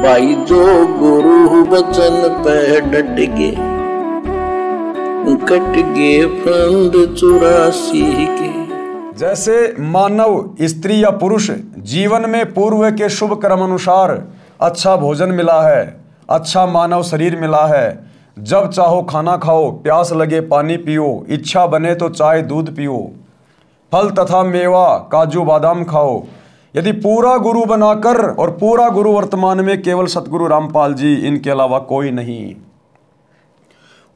भाई जो गुरु वचन पे डट गे, कट गे फंद 84 के। जैसे मानव स्त्री या पुरुष जीवन में पूर्व के शुभ कर्म अनुसार अच्छा भोजन मिला है, अच्छा मानव शरीर मिला है, जब चाहो खाना खाओ, प्यास लगे पानी पियो, इच्छा बने तो चाय दूध पियो, फल तथा मेवा काजू बादाम खाओ। यदि पूरा गुरु बनाकर, और पूरा गुरु वर्तमान में केवल सतगुरु रामपाल जी, इनके अलावा कोई नहीं,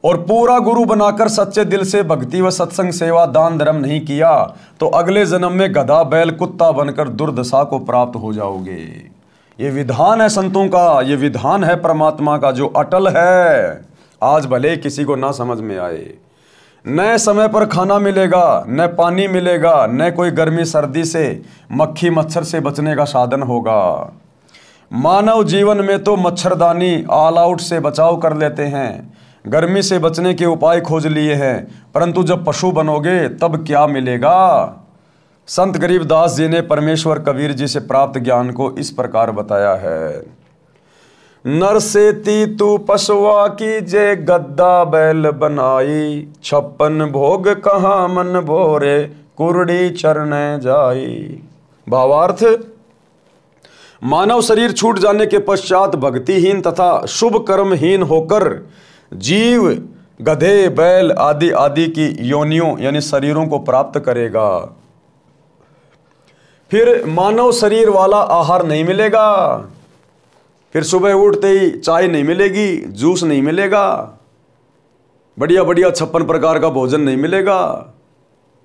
और पूरा गुरु बनाकर सच्चे दिल से भक्ति व सत्संग सेवा दान धर्म नहीं किया तो अगले जन्म में गधा बैल कुत्ता बनकर दुर्दशा को प्राप्त हो जाओगे। ये विधान है संतों का, ये विधान है परमात्मा का जो अटल है। आज भले किसी को ना समझ में आए, न समय पर खाना मिलेगा, न पानी मिलेगा, न कोई गर्मी सर्दी से मक्खी मच्छर से बचने का साधन होगा। मानव जीवन में तो मच्छरदानी ऑल आउट से बचाव कर लेते हैं, गर्मी से बचने के उपाय खोज लिए हैं, परंतु जब पशु बनोगे तब क्या मिलेगा। संत गरीबदास जी ने परमेश्वर कबीर जी से प्राप्त ज्ञान को इस प्रकार बताया है। नर से तू पशुआ की जे गद्दा बैल बनाई, 56 भोग कहाँ मन भोरे कुरड़ी चरने जाई। भावार्थ, मानव शरीर छूट जाने के पश्चात भक्तिहीन तथा शुभ कर्महीन होकर जीव गधे बैल आदि आदि की योनियों यानी शरीरों को प्राप्त करेगा। फिर मानव शरीर वाला आहार नहीं मिलेगा, फिर सुबह उठते ही चाय नहीं मिलेगी, जूस नहीं मिलेगा, बढ़िया बढ़िया 56 प्रकार का भोजन नहीं मिलेगा,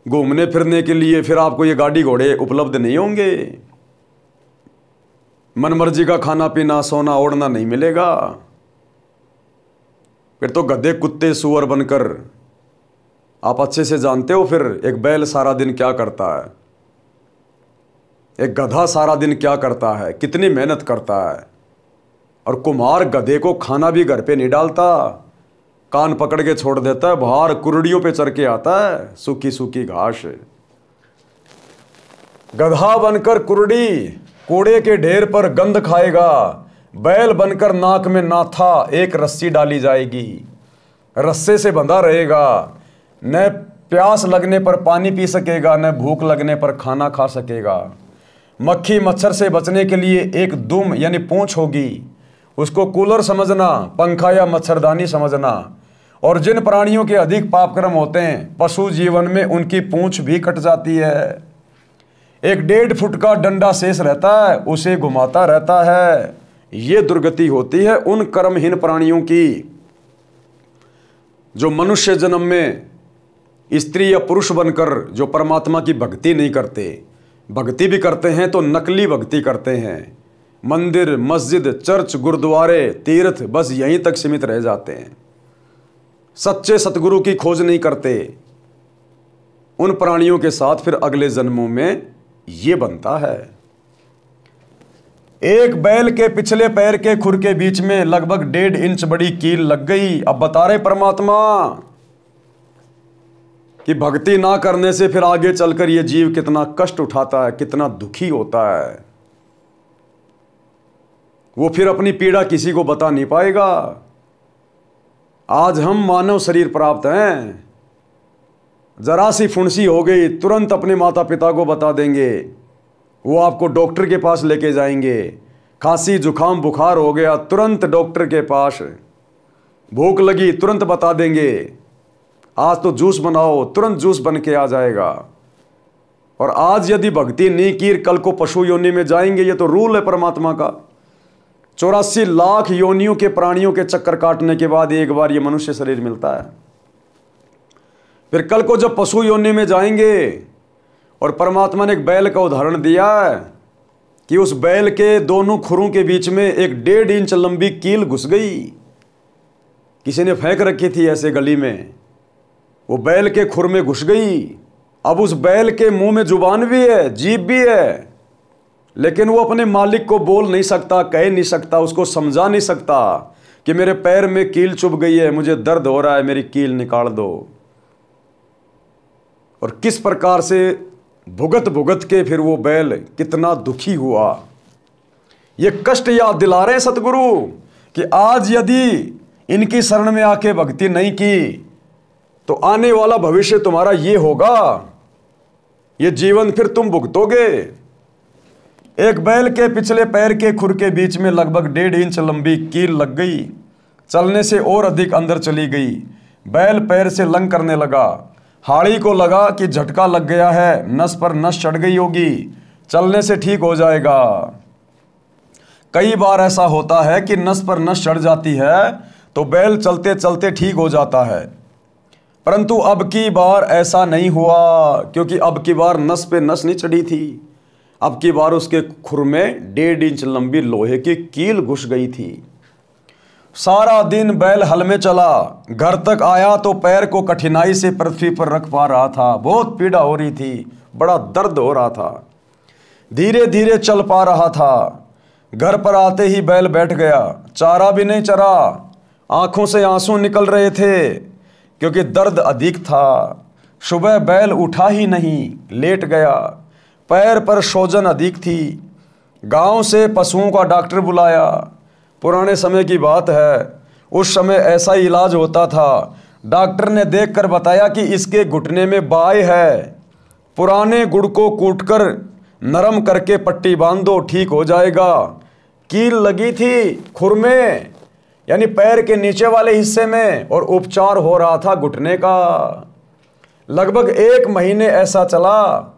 घूमने फिरने के लिए फिर आपको ये गाड़ी घोड़े उपलब्ध नहीं होंगे, मनमर्जी का खाना पीना सोना ओढ़ना नहीं मिलेगा। फिर तो गधे कुत्ते सुअर बनकर, आप अच्छे से जानते हो फिर एक बैल सारा दिन क्या करता है, एक गधा सारा दिन क्या करता है, कितनी मेहनत करता है। और कुम्हार गधे को खाना भी घर पे नहीं डालता, कान पकड़ के छोड़ देता है, बाहर कुरड़ियों पे चढ़ के आता है, सूखी सूखी घास। गधा बनकर कुरड़ी कूड़े के ढेर पर गंध खाएगा, बैल बनकर नाक में नाथा एक रस्सी डाली जाएगी, रस्से से बंधा रहेगा, न प्यास लगने पर पानी पी सकेगा, न भूख लगने पर खाना खा सकेगा। मक्खी मच्छर से बचने के लिए एक दुम यानी पूंछ होगी, उसको कूलर समझना, पंखा या मच्छरदानी समझना। और जिन प्राणियों के अधिक पापकर्म होते हैं, पशु जीवन में उनकी पूंछ भी कट जाती है। एक 1.5 फुट का डंडा शेष रहता है, उसे घुमाता रहता है। ये दुर्गति होती है उन कर्महीन प्राणियों की जो मनुष्य जन्म में स्त्री या पुरुष बनकर जो परमात्मा की भक्ति नहीं करते, भक्ति भी करते हैं तो नकली भक्ति करते हैं। मंदिर मस्जिद चर्च गुरुद्वारे तीर्थ बस यहीं तक सीमित रह जाते हैं, सच्चे सतगुरु की खोज नहीं करते। उन प्राणियों के साथ फिर अगले जन्मों में ये बनता है। एक बैल के पिछले पैर के खुर के बीच में लगभग 1.5 इंच बड़ी कील लग गई। अब बता रहे परमात्मा कि भक्ति ना करने से फिर आगे चलकर ये जीव कितना कष्ट उठाता है, कितना दुखी होता है। वो फिर अपनी पीड़ा किसी को बता नहीं पाएगा। आज हम मानव शरीर प्राप्त हैं, जरा सी फुंसी हो गई तुरंत अपने माता पिता को बता देंगे, वो आपको डॉक्टर के पास लेके जाएंगे। खांसी जुखाम बुखार हो गया तुरंत डॉक्टर के पास, भूख लगी तुरंत बता देंगे, आज तो जूस बनाओ तुरंत जूस बन के आ जाएगा। और आज यदि भक्ति नहीं की कल को पशु योनि में जाएंगे, ये तो रूल है परमात्मा का। 84 लाख योनियों के प्राणियों के चक्कर काटने के बाद एक बार ये मनुष्य शरीर मिलता है। फिर कल को जब पशु योनि में जाएंगे, और परमात्मा ने एक बैल का उदाहरण दिया है कि उस बैल के दोनों खुरों के बीच में एक 1.5 इंच लंबी कील घुस गई, किसी ने फेंक रखी थी ऐसे गली में, वो बैल के खुर में घुस गई। अब उस बैल के मुंह में जुबान भी है, जीभ भी है, लेकिन वो अपने मालिक को बोल नहीं सकता, कह नहीं सकता, उसको समझा नहीं सकता कि मेरे पैर में कील चुभ गई है, मुझे दर्द हो रहा है, मेरी कील निकाल दो। और किस प्रकार से भुगत भुगत के फिर वो बैल कितना दुखी हुआ। ये कष्ट याद दिला रहे हैं सतगुरु कि आज यदि इनकी शरण में आके भक्ति नहीं की तो आने वाला भविष्य तुम्हारा ये होगा, ये जीवन फिर तुम भुगतोगे। एक बैल के पिछले पैर के खुर के बीच में लगभग 1.5 इंच लंबी कील लग गई, चलने से और अधिक अंदर चली गई। बैल पैर से लंग करने लगा। हाड़ी को लगा कि झटका लग गया है, नस पर नस चढ़ गई होगी, चलने से ठीक हो जाएगा। कई बार ऐसा होता है कि नस पर नस चढ़ जाती है तो बैल चलते चलते ठीक हो जाता है, परंतु अब की बार ऐसा नहीं हुआ, क्योंकि अब की बार नस पे नस नहीं चढ़ी थी। अब की बार उसके खुर में 1.5 इंच लंबी लोहे की कील घुस गई थी। सारा दिन बैल हल में चला, घर तक आया तो पैर को कठिनाई से पृथ्वी पर रख पा रहा था। बहुत पीड़ा हो रही थी, बड़ा दर्द हो रहा था। धीरे धीरे चल पा रहा था। घर पर आते ही बैल बैठ गया, चारा भी नहीं चरा। आंखों से आंसू निकल रहे थे क्योंकि दर्द अधिक था। सुबह बैल उठा ही नहीं, लेट गया। पैर पर सूजन अधिक थी। गांव से पशुओं का डॉक्टर बुलाया। पुराने समय की बात है, उस समय ऐसा ही इलाज होता था। डॉक्टर ने देखकर बताया कि इसके घुटने में बाय है, पुराने गुड़ को कूटकर नरम करके पट्टी बांध दो, ठीक हो जाएगा। कील लगी थी खुर में, यानी पैर के नीचे वाले हिस्से में, और उपचार हो रहा था घुटने का। लगभग 1 महीने ऐसा चला।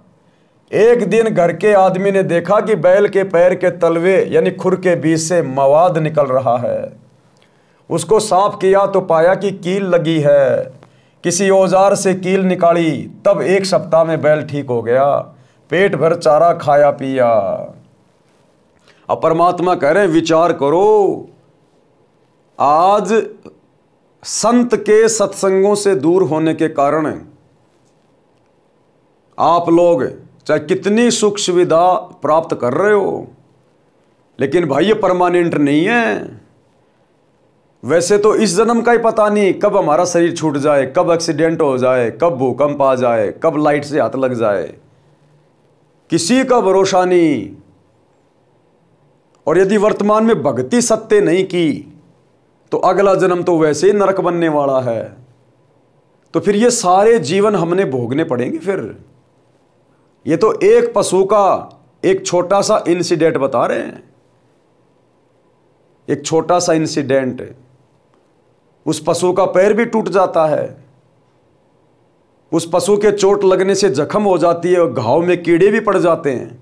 एक दिन घर के आदमी ने देखा कि बैल के पैर के तलवे यानी खुर के बीच से मवाद निकल रहा है। उसको साफ किया तो पाया कि कील लगी है। किसी औजार से कील निकाली, तब 1 सप्ताह में बैल ठीक हो गया। पेट भर चारा खाया पिया। अब परमात्मा कह रहे हैं विचार करो, आज संत के सत्संगों से दूर होने के कारण आप लोग चाहे कितनी सुख सुविधा प्राप्त कर रहे हो, लेकिन भाई ये परमानेंट नहीं है। वैसे तो इस जन्म का ही पता नहीं कब हमारा शरीर छूट जाए, कब एक्सीडेंट हो जाए, कब भूकंप आ जाए, कब लाइट से हाथ लग जाए, किसी का भरोसा नहीं। और यदि वर्तमान में भक्ति सत्य नहीं की तो अगला जन्म तो वैसे ही नरक बनने वाला है। तो फिर ये सारे जीवन हमने भोगने पड़ेंगे। फिर ये तो एक पशु का एक छोटा सा इंसिडेंट बता रहे हैं, एक छोटा सा इंसिडेंट। उस पशु का पैर भी टूट जाता है, उस पशु के चोट लगने से जख्म हो जाती है और घाव में कीड़े भी पड़ जाते हैं।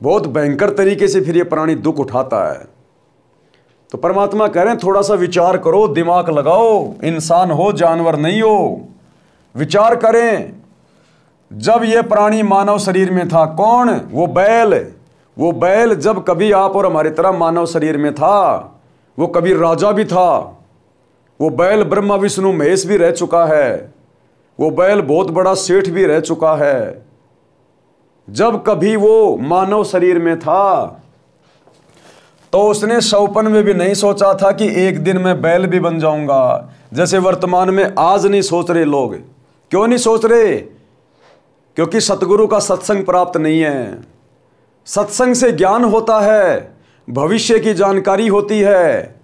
बहुत भयंकर तरीके से फिर ये प्राणी दुख उठाता है। तो परमात्मा कह रहे हैं थोड़ा सा विचार करो, दिमाग लगाओ, इंसान हो जानवर नहीं हो। विचार करें, जब ये प्राणी मानव शरीर में था, कौन? वो बैल जब कभी आप और हमारी तरह मानव शरीर में था, वो कभी राजा भी था। वो बैल ब्रह्मा विष्णु महेश भी रह चुका है। वो बैल बहुत बड़ा सेठ भी रह चुका है। जब कभी वो मानव शरीर में था तो उसने सौपन में भी नहीं सोचा था कि एक दिन मैं बैल भी बन जाऊंगा, जैसे वर्तमान में आज नहीं सोच रहे लोग। क्यों नहीं सोच रहे? क्योंकि सतगुरु का सत्संग प्राप्त नहीं है। सत्संग से ज्ञान होता है, भविष्य की जानकारी होती है,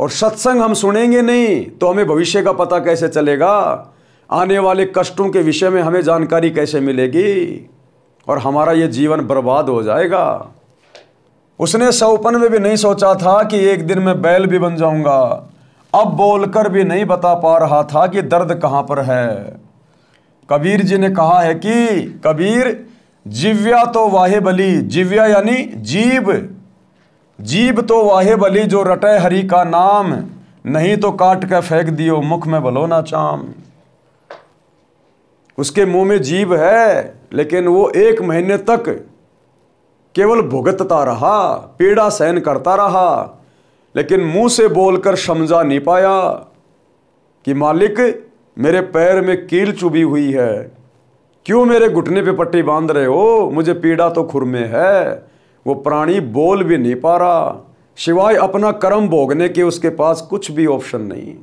और सत्संग हम सुनेंगे नहीं तो हमें भविष्य का पता कैसे चलेगा? आने वाले कष्टों के विषय में हमें जानकारी कैसे मिलेगी? और हमारा ये जीवन बर्बाद हो जाएगा। उसने सौपन में भी नहीं सोचा था कि एक दिन मैं बैल भी बन जाऊंगा। अब बोलकर भी नहीं बता पा रहा था कि दर्द कहाँ पर है। कबीर जी ने कहा है कि कबीर, जिव्या तो वाहे बली, जिव्या यानी जीभ, जीभ तो वाहे बली जो रटे हरि का नाम, नहीं तो काट के फेंक दियो मुख में भलो ना चाम। उसके मुंह में जीभ है, लेकिन वो 1 महीने तक केवल भुगतता रहा, पीड़ा सहन करता रहा, लेकिन मुंह से बोलकर समझा नहीं पाया कि मालिक मेरे पैर में कील चुभी हुई है, क्यों मेरे घुटने पे पट्टी बांध रहे हो, मुझे पीड़ा तो खुर में है। वो प्राणी बोल भी नहीं पा रहा, सिवाय अपना कर्म भोगने के उसके पास कुछ भी ऑप्शन नहीं।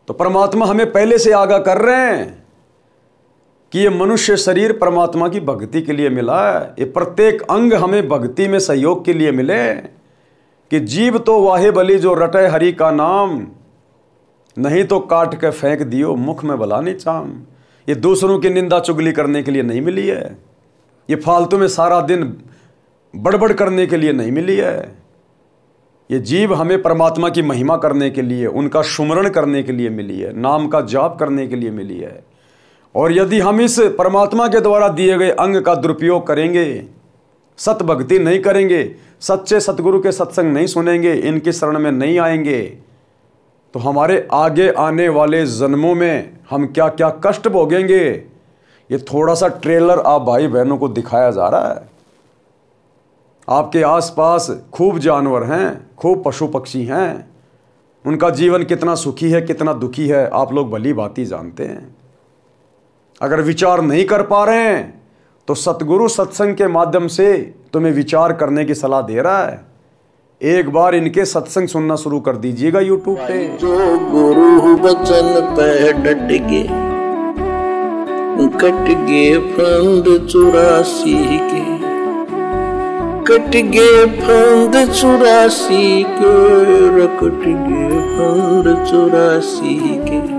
तो परमात्मा हमें पहले से आगाह कर रहे हैं कि ये मनुष्य शरीर परमात्मा की भक्ति के लिए मिला है। ये प्रत्येक अंग हमें भक्ति में सहयोग के लिए मिले कि जीव तो वाहे बलि जो रटे हरि का नाम, नहीं तो काट के फेंक दियो मुख में भला नहीं चाम। ये दूसरों की निंदा चुगली करने के लिए नहीं मिली है, ये फालतू में सारा दिन बड़बड़ करने के लिए नहीं मिली है। ये जीव हमें परमात्मा की महिमा करने के लिए, उनका सुमरण करने के लिए मिली है, नाम का जाप करने के लिए मिली है। और यदि हम इस परमात्मा के द्वारा दिए गए अंग का दुरुपयोग करेंगे, सत भक्ति नहीं करेंगे, सच्चे सतगुरु के सत्संग नहीं सुनेंगे, इनकी शरण में नहीं आएंगे, तो हमारे आगे आने वाले जन्मों में हम क्या क्या कष्ट भोगेंगे। ये थोड़ा सा ट्रेलर आप भाई बहनों को दिखाया जा रहा है। आपके आसपास खूब जानवर हैं, खूब पशु पक्षी हैं, उनका जीवन कितना सुखी है कितना दुखी है आप लोग भली भांति जानते हैं। अगर विचार नहीं कर पा रहे हैं तो सतगुरु सत्संग के माध्यम से तुम्हें विचार करने की सलाह दे रहा है। एक बार इनके सत्संग सुनना शुरू कर दीजिएगा यूट्यूब पे। जो गुरु बचन पे डट गे, कट गे फंद 84 के, कट गे फंद 84 के, कट गे फंद 84 के।